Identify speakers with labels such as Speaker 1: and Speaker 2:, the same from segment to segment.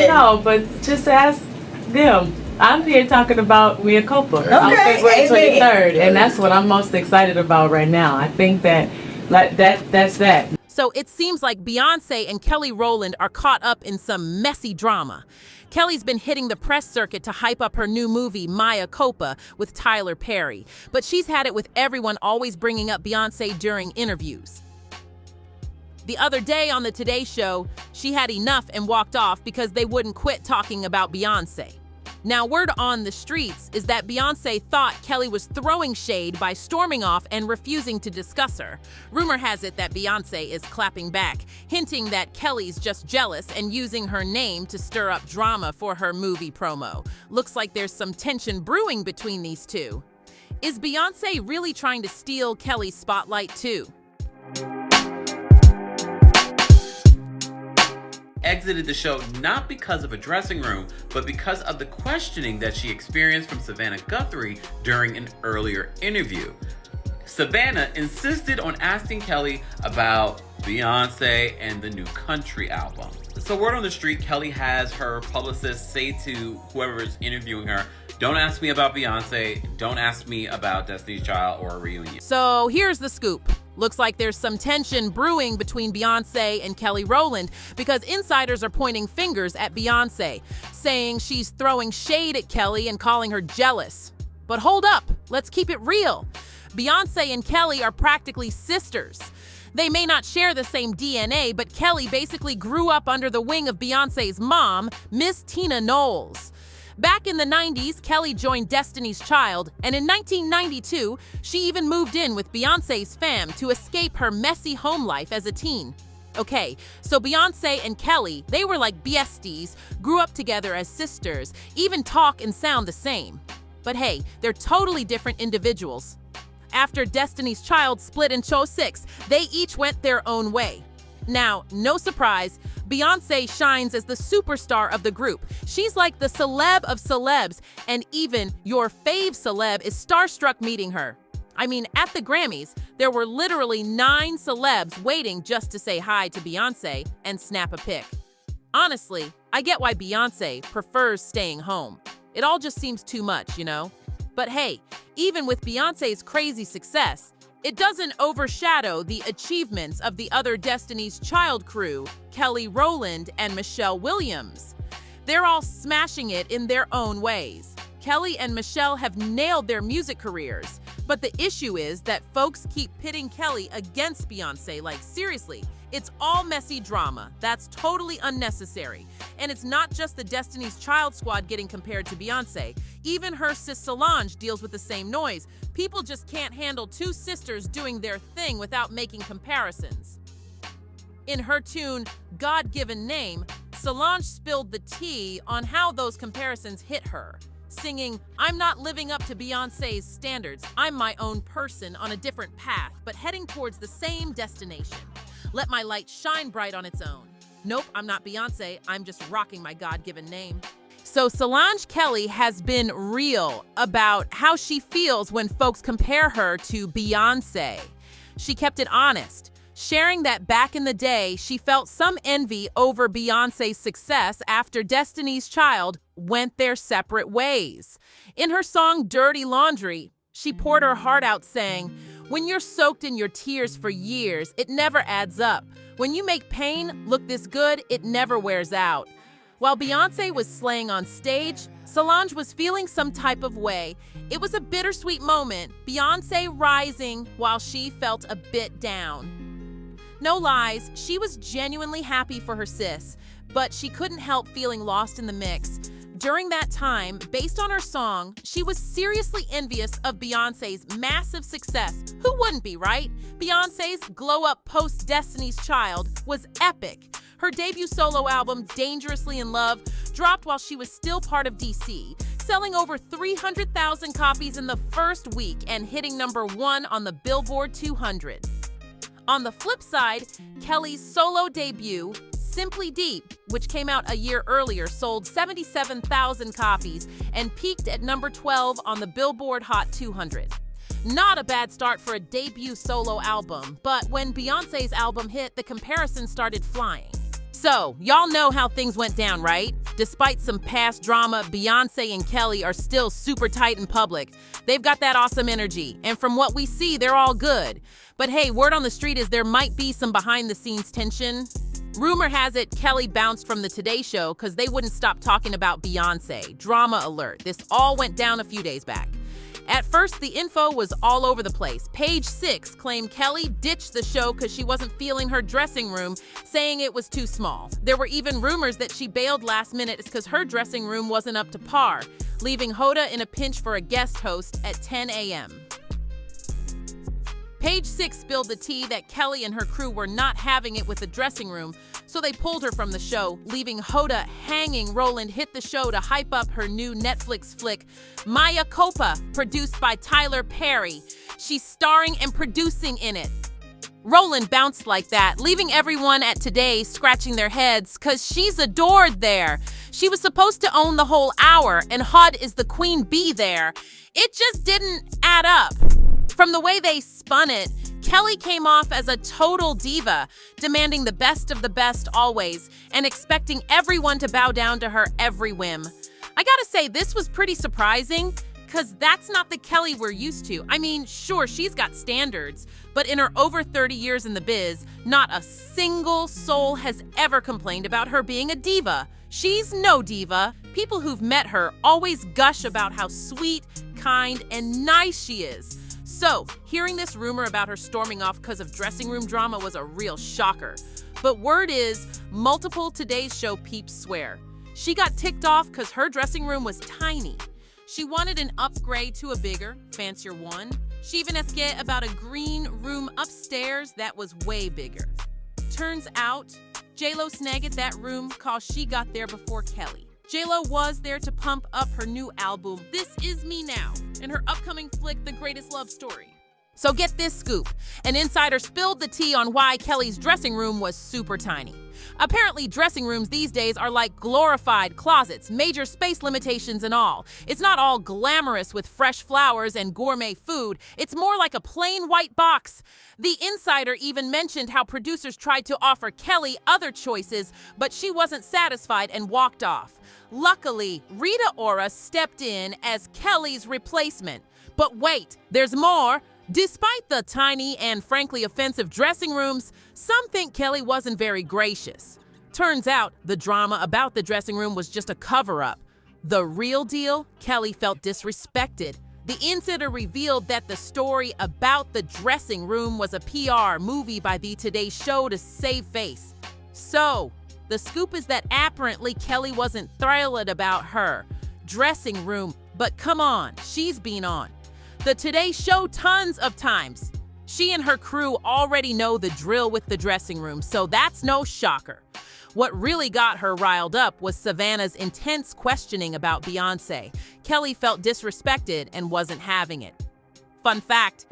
Speaker 1: on?
Speaker 2: No, but just ask them. I'm here talking about Mea CUlpa on
Speaker 1: Okay,
Speaker 2: February
Speaker 1: amen.
Speaker 2: 23rd, and that's what I'm most excited about right now. I think that, that's that.
Speaker 3: So it seems like Beyonce and Kelly Rowland are caught up in some messy drama. Kelly's been hitting the press circuit to hype up her new movie, Mea CUlpa, with Tyler Perry. But she's had it with everyone always bringing up Beyonce during interviews. The other day on the Today Show, she had enough and walked off because they wouldn't quit talking about Beyonce. Now, word on the streets is that Beyonce thought Kelly was throwing shade by storming off and refusing to discuss her. Rumor has it that Beyonce is clapping back, hinting that Kelly's just jealous and using her name to stir up drama for her movie promo. Looks like there's some tension brewing between these two. Is Beyonce really trying to steal Kelly's spotlight too?
Speaker 4: Exited the show not because of a dressing room, but because of the questioning that she experienced from Savannah Guthrie during an earlier interview. Savannah insisted on asking Kelly about Beyonce and the new country album. So word on the street, Kelly has her publicist say to whoever is interviewing her, "Don't ask me about Beyonce, don't ask me about Destiny's Child or a reunion."
Speaker 3: So here's the scoop. Looks like there's some tension brewing between Beyonce and Kelly Rowland because insiders are pointing fingers at Beyonce, saying she's throwing shade at Kelly and calling her jealous. But hold up, let's keep it real. Beyonce and Kelly are practically sisters. They may not share the same DNA, but Kelly basically grew up under the wing of Beyonce's mom, Miss Tina Knowles. Back in the 90s, Kelly joined Destiny's Child, and in 1992, she even moved in with Beyonce's fam to escape her messy home life as a teen. Okay, so Beyonce and Kelly, they were like besties, grew up together as sisters, even talk and sound the same. But hey, they're totally different individuals. After Destiny's Child split in Show 6, they each went their own way. Now, no surprise, Beyonce shines as the superstar of the group. She's like the celeb of celebs, and even your fave celeb is starstruck meeting her. I mean, at the Grammys, there were literally 9 celebs waiting just to say hi to Beyonce and snap a pic. Honestly, I get why Beyonce prefers staying home. It all just seems too much, you know? But hey, even with Beyonce's crazy success, it doesn't overshadow the achievements of the other Destiny's Child crew, Kelly Rowland and Michelle Williams. They're all smashing it in their own ways. Kelly and Michelle have nailed their music careers, but the issue is that folks keep pitting Kelly against Beyonce. Like, seriously, it's all messy drama. That's totally unnecessary. And it's not just the Destiny's Child squad getting compared to Beyonce. Even her sis Solange deals with the same noise. People just can't handle 2 sisters doing their thing without making comparisons. In her tune, God-Given Name, Solange spilled the tea on how those comparisons hit her, singing, "I'm not living up to Beyonce's standards. I'm my own person on a different path, but heading towards the same destination. Let my light shine bright on its own. Nope, I'm not Beyonce. I'm just rocking my God-given name." So Solange Kelly has been real about how she feels when folks compare her to Beyonce. She kept it honest, sharing that back in the day, she felt some envy over Beyonce's success after Destiny's Child went their separate ways. In her song Dirty Laundry, she poured her heart out saying, "When you're soaked in your tears for years, it never adds up. When you make pain look this good, it never wears out." While Beyonce was slaying on stage, Solange was feeling some type of way. It was a bittersweet moment, Beyonce rising while she felt a bit down. No lies, she was genuinely happy for her sis, but she couldn't help feeling lost in the mix. During that time, based on her song, she was seriously envious of Beyonce's massive success. Who wouldn't be, right? Beyonce's glow-up post-Destiny's Child was epic. Her debut solo album, Dangerously in Love, dropped while she was still part of DC, selling over 300,000 copies in the first week and hitting #1 on the Billboard 200. On the flip side, Kelly's solo debut, Simply Deep, which came out a year earlier, sold 77,000 copies and peaked at #12 on the Billboard Hot 200. Not a bad start for a debut solo album, but when Beyonce's album hit, the comparison started flying. So, y'all know how things went down, right? Despite some past drama, Beyonce and Kelly are still super tight in public. They've got that awesome energy, and from what we see, they're all good. But hey, word on the street is there might be some behind-the-scenes tension. Rumor has it Kelly bounced from the Today Show because they wouldn't stop talking about Beyonce. Drama alert. This all went down a few days back. At first, the info was all over the place. Page 6 claimed Kelly ditched the show because she wasn't feeling her dressing room, saying it was too small. There were even rumors that she bailed last minute because her dressing room wasn't up to par, leaving Hoda in a pinch for a guest host at 10 a.m. Page 6 spilled the tea that Kelly and her crew were not having it with the dressing room, so they pulled her from the show, leaving Hoda hanging. Rowland hit the show to hype up her new Netflix flick, Mea CUlpa, produced by Tyler Perry. She's starring and producing in it. Rowland bounced like that, leaving everyone at Today scratching their heads because she's adored there. She was supposed to own the whole hour, and Hud is the queen bee there. It just didn't add up. From the way they spun it, Kelly came off as a total diva, demanding the best of the best always, and expecting everyone to bow down to her every whim. I gotta say, this was pretty surprising, because that's not the Kelly we're used to. I mean, sure, she's got standards, but in her over 30 years in the biz, not a single soul has ever complained about her being a diva. She's no diva. People who've met her always gush about how sweet, kind, and nice she is. So, hearing this rumor about her storming off because of dressing room drama was a real shocker. But word is, multiple Today's Show peeps swear she got ticked off because her dressing room was tiny. She wanted an upgrade to a bigger, fancier one. She even asked about a green room upstairs that was way bigger. Turns out, J-Lo snagged that room cause she got there before Kelly. J-Lo was there to pump up her new album, This Is Me Now, and her upcoming flick, The Greatest Love Story. So get this scoop. An insider spilled the tea on why Kelly's dressing room was super tiny. Apparently, dressing rooms these days are like glorified closets, major space limitations and all. It's not all glamorous with fresh flowers and gourmet food. It's more like a plain white box. The insider even mentioned how producers tried to offer Kelly other choices, but she wasn't satisfied and walked off. Luckily, Rita Ora stepped in as Kelly's replacement. But wait, there's more. Despite the tiny and frankly offensive dressing rooms, some think Kelly wasn't very gracious. Turns out, the drama about the dressing room was just a cover-up. The real deal, Kelly felt disrespected. The insider revealed that the story about the dressing room was a PR movie by the Today Show to save face. So, the scoop is that apparently Kelly wasn't thrilled about her dressing room, but come on, she's been on the Today Show tons of times. She and her crew already know the drill with the dressing room, so that's no shocker. What really got her riled up was Savannah's intense questioning about Beyonce. Kelly felt disrespected and wasn't having it. Fun fact,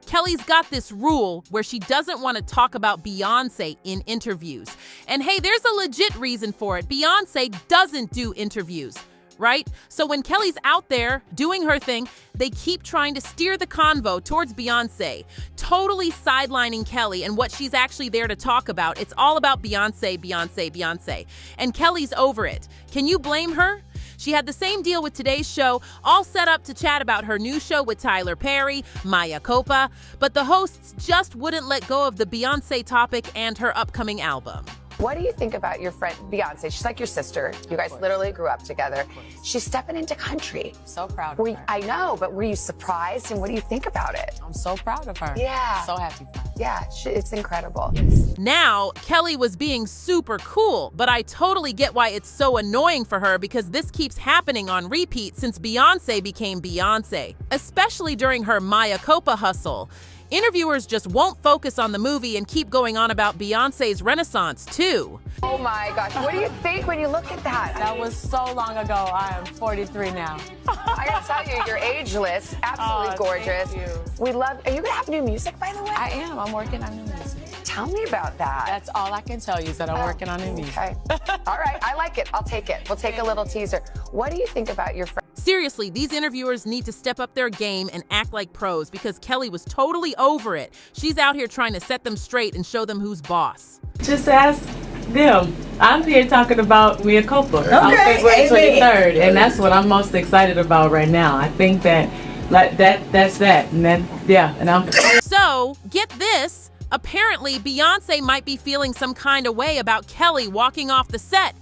Speaker 3: Kelly's got this rule where she doesn't want to talk about Beyonce in interviews. And hey, there's a legit reason for it. Beyonce doesn't do interviews, right? So when Kelly's out there doing her thing, they keep trying to steer the convo towards Beyonce, totally sidelining Kelly and what she's actually there to talk about. It's all about Beyonce, Beyonce, Beyonce. And Kelly's over it. Can you blame her? She had the same deal with Today's Show, all set up to chat about her new show with Tyler Perry, Mea CUlpa, but the hosts just wouldn't let go of the Beyonce topic and her upcoming album.
Speaker 1: What do you think about your friend Beyonce? She's like your sister. You guys literally grew up together. She's stepping into country.
Speaker 5: So proud of her.
Speaker 1: I know, but were you surprised? And what do you think about it?
Speaker 5: I'm so proud of her.
Speaker 1: Yeah.
Speaker 5: So happy for her.
Speaker 1: Yeah, it's incredible.
Speaker 5: Yes.
Speaker 3: Now, Kelly was being super cool, but I totally get why it's so annoying for her because this keeps happening on repeat since Beyonce became Beyonce, especially during her Mea CUlpa hustle. Interviewers just won't focus on the movie and keep going on about Beyonce's renaissance, too.
Speaker 1: Oh my gosh, what do you think when you look at that?
Speaker 5: That was so long ago. I am 43 now.
Speaker 1: I gotta tell you, you're ageless, absolutely gorgeous.
Speaker 5: Thank you.
Speaker 1: We love, are you gonna have new music, by the way?
Speaker 5: I am. I'm working on new music.
Speaker 1: Tell me about that.
Speaker 5: That's all I can tell you is that I'm working on new music.
Speaker 1: Okay. All right, I like it. I'll take it. We'll take a little teaser. What do you think about your friend?
Speaker 3: Seriously, these interviewers need to step up their game and act like pros because Kelly was totally over it. She's out here trying to set them straight and show them who's boss.
Speaker 2: Just ask Yeah, I'm here talking about Mea CUlpa on February 23rd, and that's what I'm most excited about right now. I think that that's that, and then yeah, and I'm.
Speaker 3: So, get this. Apparently, Beyonce might be feeling some kind of way about Kelly walking off the set.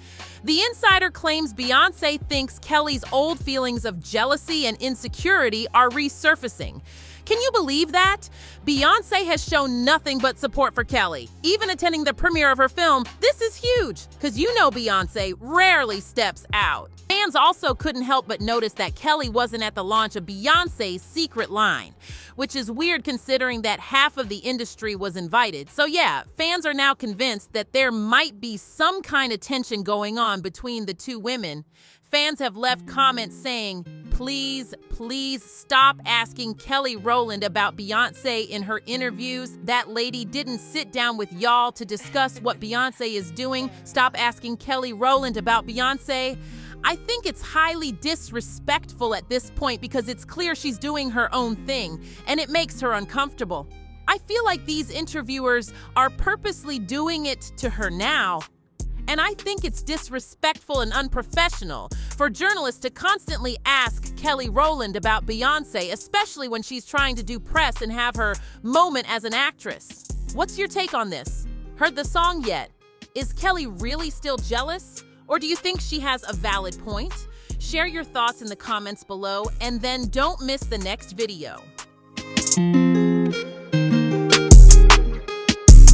Speaker 3: The insider claims Beyonce thinks Kelly's old feelings of jealousy and insecurity are resurfacing. Can you believe that? Beyonce has shown nothing but support for Kelly, even attending the premiere of her film. This is huge, because you know Beyonce rarely steps out. Fans also couldn't help but notice that Kelly wasn't at the launch of Beyonce's secret line, which is weird considering that half of the industry was invited. So yeah, fans are now convinced that there might be some kind of tension going on between the two women. Fans have left comments saying, please stop asking Kelly Rowland about Beyonce in her interviews. That lady didn't sit down with y'all to discuss what Beyonce is doing. Stop asking Kelly Rowland about Beyonce. I think it's highly disrespectful at this point because it's clear she's doing her own thing, and it makes her uncomfortable. I feel like these interviewers are purposely doing it to her now. And I think it's disrespectful and unprofessional for journalists to constantly ask Kelly Rowland about Beyonce, especially when she's trying to do press and have her moment as an actress. What's your take on this? Heard the song yet? Is Kelly really still jealous? Or do you think she has a valid point? Share your thoughts in the comments below, and then don't miss the next video.